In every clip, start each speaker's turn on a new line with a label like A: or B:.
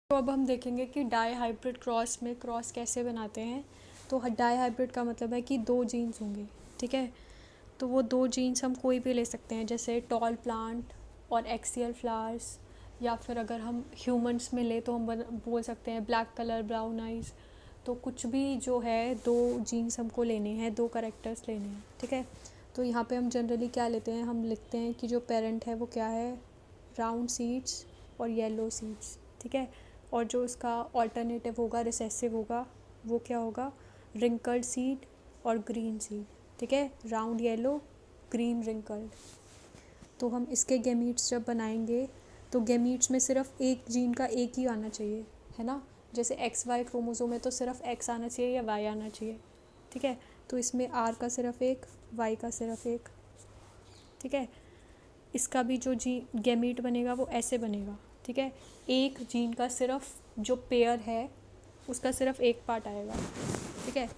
A: तो अब हम देखेंगे कि डाई हाइब्रिड क्रॉस में क्रॉस कैसे बनाते हैं। तो डाई हाइब्रिड का मतलब है कि दो जीन्स होंगे, ठीक है। तो वो दो जीन्स हम कोई भी ले सकते हैं, जैसे टॉल प्लांट और एक्सियल फ्लावर्स, या फिर अगर हम ह्यूमंस में ले तो हम बोल सकते हैं ब्लैक कलर ब्राउन आइज़। तो कुछ भी जो है दो जीन्स हमको लेने हैं, दो करेक्टर्स लेने हैं, ठीक है। तो यहाँ पे हम जनरली क्या लेते हैं, हम लिखते हैं कि जो पेरेंट है वो क्या है, राउंड सीड्स और येलो सीड्स, ठीक है। और जो उसका ऑल्टरनेटिव होगा, रिसेसिव होगा, वो क्या होगा, रिंकल्ड सीड और ग्रीन सीड, ठीक है। Round yellow, green wrinkled. तो हम इसके गैमीट्स जब बनाएंगे तो गैमीट्स में सिर्फ एक जीन का एक ही आना चाहिए, है ना। जैसे एक्स वाई क्रोमोसोम में तो सिर्फ एक्स आना चाहिए या वाई आना चाहिए, ठीक है। तो इसमें आर का सिर्फ एक, वाई का सिर्फ एक, ठीक है। इसका भी जो गैमीट बनेगा वो ऐसे बनेगा, ठीक है। एक जीन का सिर्फ जो पेयर है उसका सिर्फ एक पार्ट आएगा, ठीक है।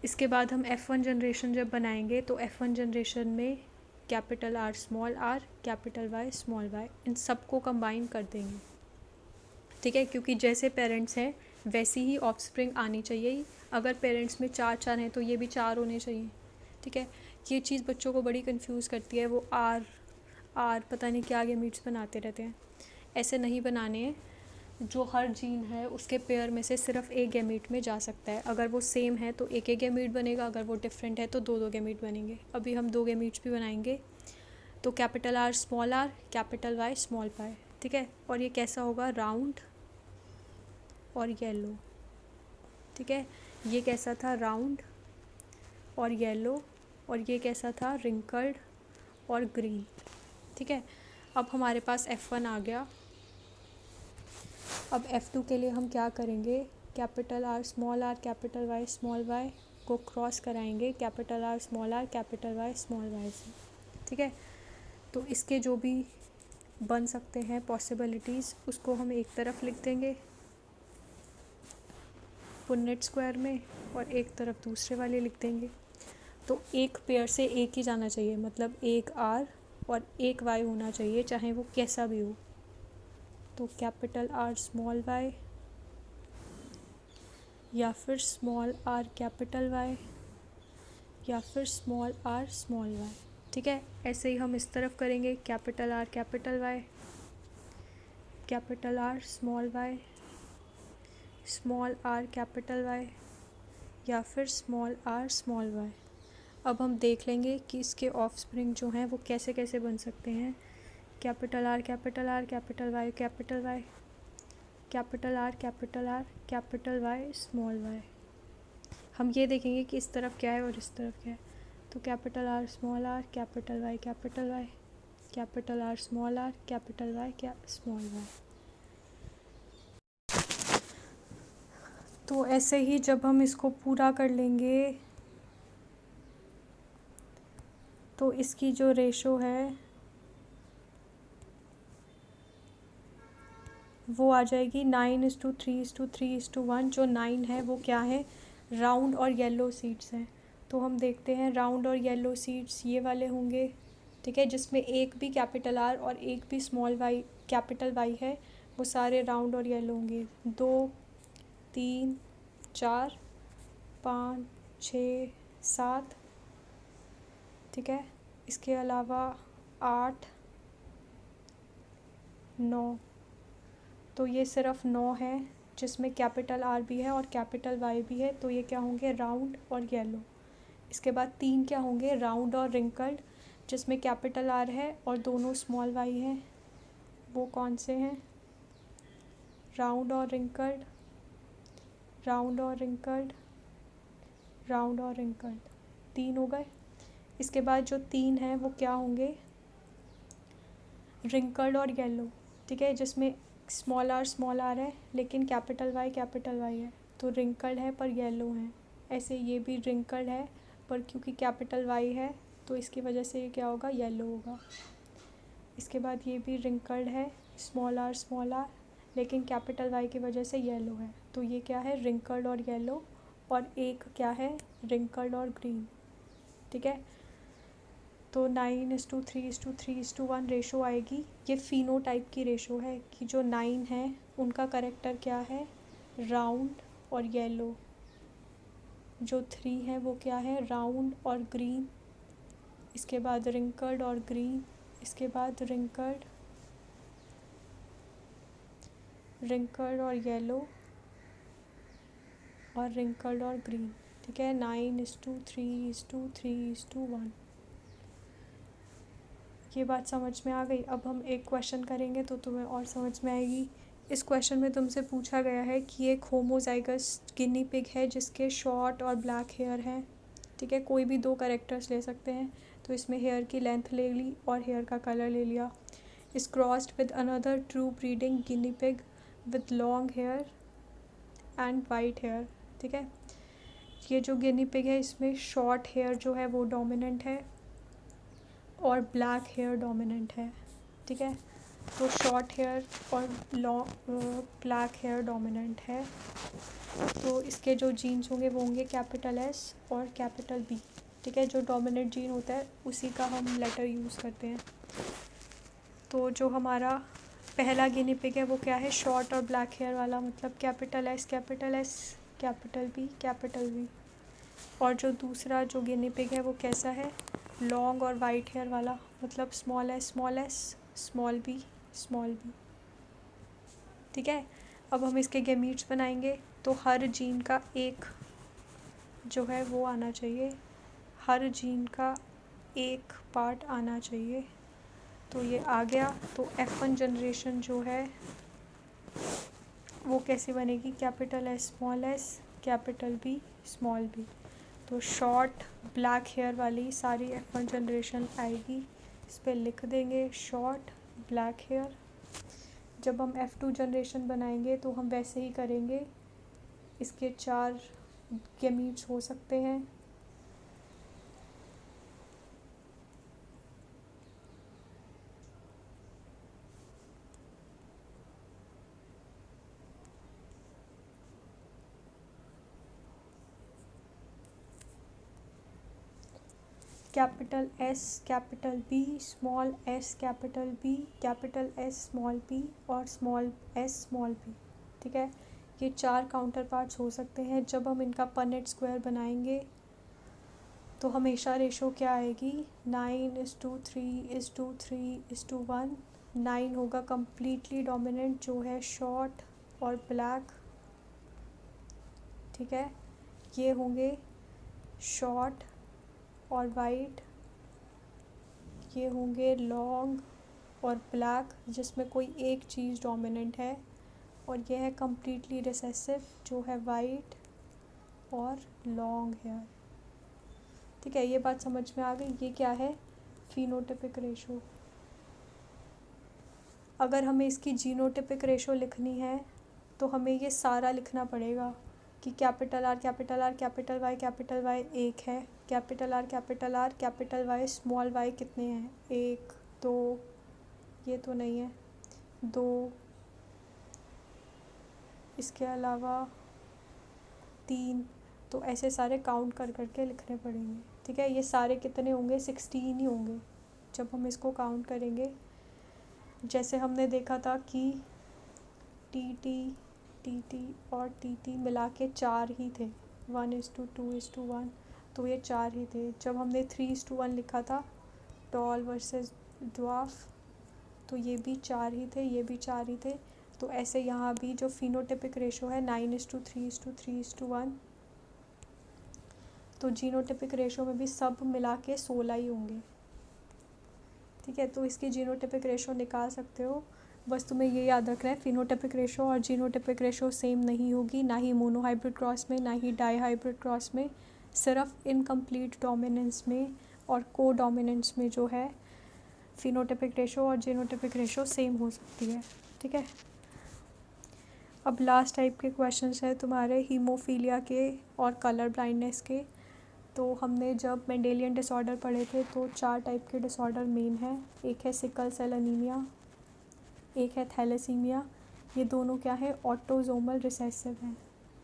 A: इसके बाद हम F1 जनरेशन जब बनाएंगे तो F1 जनरेशन में capital R small R, capital Y small Y, इन सबको कंबाइन कर देंगे, ठीक है। क्योंकि जैसे पेरेंट्स हैं वैसी ही ऑफस्प्रिंग आनी चाहिए। अगर पेरेंट्स में चार चार हैं तो ये भी चार होने चाहिए, ठीक है। ये चीज़ बच्चों को बड़ी कंफ्यूज करती है, वो आर पता नहीं क्या गैमीट्स बनाते रहते हैं। ऐसे नहीं बनाने हैं। जो हर जीन है उसके पेयर में से सिर्फ एक गैमीट में जा सकता है। अगर वो सेम है तो एक एक गैमीट बनेगा, अगर वो डिफरेंट है तो दो दो गैमीट बनेंगे। अभी हम दो गैमीट्स भी बनाएंगे। तो capital R small R, capital Y small Y, ठीक है। और ये कैसा होगा, राउंड और येलो, ठीक है। ये कैसा था, राउंड और येलो। और ये कैसा था, रिंकल्ड और ग्रीन, ठीक है। अब हमारे पास F1 आ गया। अब F2 के लिए हम क्या करेंगे, capital R small R, capital Y small Y को क्रॉस कराएंगे capital R small R, capital Y small Y से, ठीक है। तो इसके जो भी बन सकते हैं पॉसिबिलिटीज़ उसको हम एक तरफ लिख देंगे पुन्नेट स्क्वायर में, और एक तरफ दूसरे वाले लिख देंगे। तो एक पेयर से एक ही जाना चाहिए, मतलब एक आर और एक वाई होना चाहिए, चाहे वो कैसा भी हो। तो कैपिटल आर स्मॉल वाई या फिर स्मॉल आर कैपिटल वाई या फिर स्मॉल आर स्मॉल वाई, ठीक है। ऐसे ही हम इस तरफ करेंगे, capital R capital Y, capital R small Y, small R capital Y या फिर स्मॉल आर स्मॉल वाई। अब हम देख लेंगे कि इसके ऑफस्प्रिंग जो हैं वो कैसे कैसे बन सकते हैं। Capital R capital R, capital Y capital Y, capital R capital R, capital Y small Y. हम ये देखेंगे कि इस तरफ क्या है और इस तरफ क्या है। तो capital R small R, capital Y capital Y, capital R small R, capital Y small Y. तो ऐसे ही जब हम इसको पूरा कर लेंगे तो इसकी जो रेशो है वो आ जाएगी 9:3:3:1। जो 9 है वो क्या है, राउंड और येलो सीड्स हैं। तो हम देखते हैं राउंड और येलो सीड्स ये वाले होंगे, ठीक है, जिसमें एक भी कैपिटल आर और एक भी स्मॉल वाई कैपिटल वाई है, वो सारे राउंड और येलो होंगे। 2 3 4 5 6 7, ठीक है। इसके अलावा 8 9, तो ये सिर्फ 9 है जिसमें कैपिटल आर भी है और कैपिटल वाई भी है, तो ये क्या होंगे, राउंड और येलो। इसके बाद 3 क्या होंगे, राउंड और रिंकल्ड, जिसमें कैपिटल आर है और दोनों स्मॉल वाई हैं। वो कौन से हैं, राउंड और रिंकल्ड, राउंड और रिंकल्ड, राउंड और रिंकल्ड, 3 हो गए। इसके बाद जो 3 हैं वो क्या होंगे, रिंकल्ड और येलो, ठीक है, जिसमें स्मॉल आर है लेकिन कैपिटल वाई है, तो रिंकल्ड है पर येलो है। ऐसे ये भी रिंकल्ड है पर क्योंकि कैपिटल वाई है तो इसकी वजह से ये क्या होगा, येलो होगा। इसके बाद ये भी रिंकल्ड है, स्मॉल आर लेकिन कैपिटल वाई की वजह से येलो है, तो ये क्या है, रिंकल्ड और येलो। और एक क्या है, रिंकल्ड और ग्रीन, ठीक है। तो 9:3:3:1 रेशो आएगी। ये फिनोटाइप की रेशो है कि जो 9 है उनका करेक्टर क्या है, राउंड और येलो। जो 3 है वो क्या है, राउंड और ग्रीन, इसके बाद रिंकल्ड और ग्रीन, इसके बाद रिंकल्ड और येलो और रिंकल्ड और ग्रीन। ठीक है, 9:3:3:1। ये बात समझ में आ गई। अब हम एक क्वेश्चन करेंगे तो तुम्हें और समझ में आएगी। इस क्वेश्चन में तुमसे पूछा गया है कि एक होमोजाइगस गिनी पिग है जिसके शॉर्ट और ब्लैक हेयर हैं। ठीक है, कोई भी 2 कैरेक्टर्स ले सकते हैं। तो इसमें हेयर की लेंथ ले ली और हेयर का कलर ले लिया। इस crossed with another true breeding guinea pig with long hair and white hair. ठीक है, ये जो गिनी पिग है इसमें शॉर्ट हेयर जो है वो डोमिनेंट है और ब्लैक हेयर डोमिनेंट है। ठीक है, तो शॉर्ट हेयर और ब्लैक हेयर डोमिनेंट है। तो इसके जो जीन्स होंगे वो होंगे कैपिटल एस और कैपिटल बी। ठीक है, जो डोमिनेंट जीन होता है उसी का हम लेटर यूज़ करते हैं। तो जो हमारा पहला गिनी पिग है वो क्या है, शॉर्ट और ब्लैक हेयर वाला, मतलब कैपिटल एस कैपिटल बी। और जो दूसरा जो गिनी पिग है वो कैसा है, लॉन्ग और वाइट हेयर वाला, मतलब स्मॉल एस स्मॉल बी। ठीक है, अब हम इसके गैमीट्स बनाएंगे। तो हर जीन का एक जो है वो आना चाहिए, हर जीन का एक पार्ट आना चाहिए। तो ये आ गया। तो F1 जनरेशन जो है वो कैसे बनेगी, capital S capital B small B. तो शॉर्ट ब्लैक हेयर वाली सारी F1 जनरेशन आएगी। इस पर लिख देंगे शॉर्ट ब्लैक हेयर। जब हम F2 जनरेशन बनाएंगे तो हम वैसे ही करेंगे, इसके 4 गैमीट्स हो सकते हैं। Capital S capital B, small S capital B, capital S small P और स्मॉल एस स्मॉल पी। ठीक है, ये 4 काउंटर पार्ट्स हो सकते हैं। जब हम इनका पनेट स्क्वायर बनाएंगे तो हमेशा रेशो क्या आएगी, 9:3:3:1। 9 होगा कम्प्लीटली डोमिनेंट जो है शॉर्ट और ब्लैक। ठीक है, ये होंगे शॉर्ट और वाइट, ये होंगे लॉन्ग और ब्लैक जिसमें कोई एक चीज़ डोमिनेंट है, और ये है कम्प्लीटली रिसेसिव जो है वाइट और लॉन्ग हेयर। ठीक है, ये बात समझ में आ गई। ये क्या है, फिनोटिपिक रेशो। अगर हमें इसकी जीनोटिपिक रेशो लिखनी है तो हमें ये सारा लिखना पड़ेगा कि कैपिटल आर कैपिटल वाई एक है, capital R capital Y small Y कितने हैं, 1 2, ये तो नहीं है 2, इसके अलावा 3। तो ऐसे सारे काउंट कर करके लिखने पड़ेंगे। ठीक है, ये सारे कितने होंगे, 16 ही होंगे जब हम इसको काउंट करेंगे। जैसे हमने देखा था कि टी और टी मिला के 4 ही थे, 1:2:1। तो ये 4 ही थे। जब हमने 3:1 लिखा था टॉल वर्सेस ड्वार्फ, तो ये भी 4 ही थे, ये भी 4 ही थे। तो ऐसे यहाँ भी जो फिनोटिपिक रेशो है 9:3:3:1, तो जीनोटिपिक रेशो में भी सब मिला के 16 ही होंगे। ठीक है, तो इसकी जीनोटिपिक रेशो निकाल सकते हो। बस तुम्हें ये याद रखना है, फिनोटिपिक रेशो और जीनोटिपिक रेशो सेम नहीं होगी, ना ही मोनोहाइब्रिड क्रॉस में ना ही डाईहाइब्रिड क्रॉस में। सिर्फ इनकम्प्लीट डोमिनेंस में और को डोमिनेंस में जो है फिनोटिपिक रेशो और जीनोटिपिक रेशो सेम हो सकती है। ठीक है, अब लास्ट टाइप के क्वेश्चंस है तुम्हारे हीमोफीलिया के और कलर ब्लाइंडनेस के। तो हमने जब मेंडेलियन डिसऑर्डर पढ़े थे तो 4 टाइप के डिसऑर्डर मेन है। एक है सिकल सेल एनीमिया, एक है थैलेसीमिया। ये दोनों क्या है, ऑटोजोमल रिसेसिव हैं।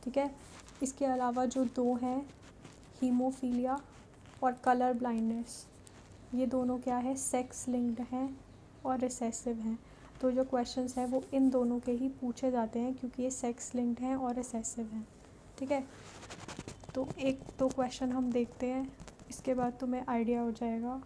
A: ठीक है, इसके अलावा जो 2 हैं हीमोफीलिया और कलर ब्लाइंडनेस, ये दोनों क्या है, सेक्स लिंक्ड हैं और रिसेसिव हैं। तो जो क्वेश्चंस हैं वो इन दोनों के ही पूछे जाते हैं, क्योंकि ये सेक्स लिंक्ड हैं और रिसेसिव हैं, ठीक है। तो एक दो क्वेश्चन हम देखते हैं, इसके बाद तुम्हें आइडिया हो जाएगा